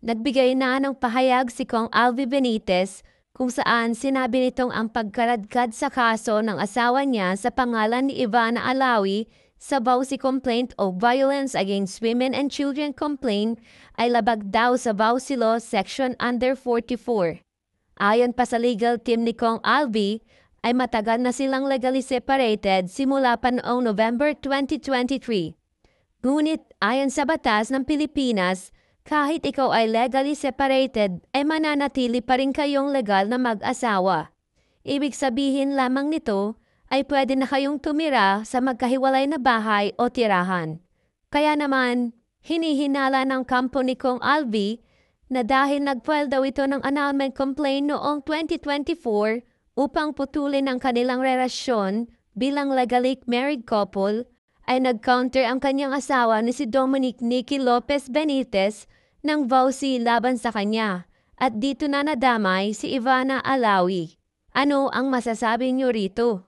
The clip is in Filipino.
Nagbigay na ng pahayag si Kong Alvi Benitez kung saan sinabi nitong ang pagkaladkad sa kaso ng asawa niya sa pangalan ni Ivana Alawi sa Bausi Complaint o Violence Against Women and Children Complaint ay labag daw sa Bausi Law Section Under 44. Ayon pa sa legal team ni Kong Alvi, ay matagal na silang legally separated simula pa noong November 2023. Ngunit ayon sa batas ng Pilipinas, kahit ikaw ay legally separated, ay mananatili pa rin kayong legal na mag-asawa. Ibig sabihin lamang nito ay pwede na kayong tumira sa magkahiwalay na bahay o tirahan. Kaya naman, hinihinala ng kampo ni Kong Alvi na dahil nag-file daw ito ng annulment complaint noong 2024 upang putulin ang kanilang relasyon bilang legally married couple, ay nag-counter ang kanyang asawa ni si Dominic Nicky Lopez Benitez ng vowsy laban sa kanya at dito na nadamay si Ivana Alawi. Ano ang masasabi niyo rito?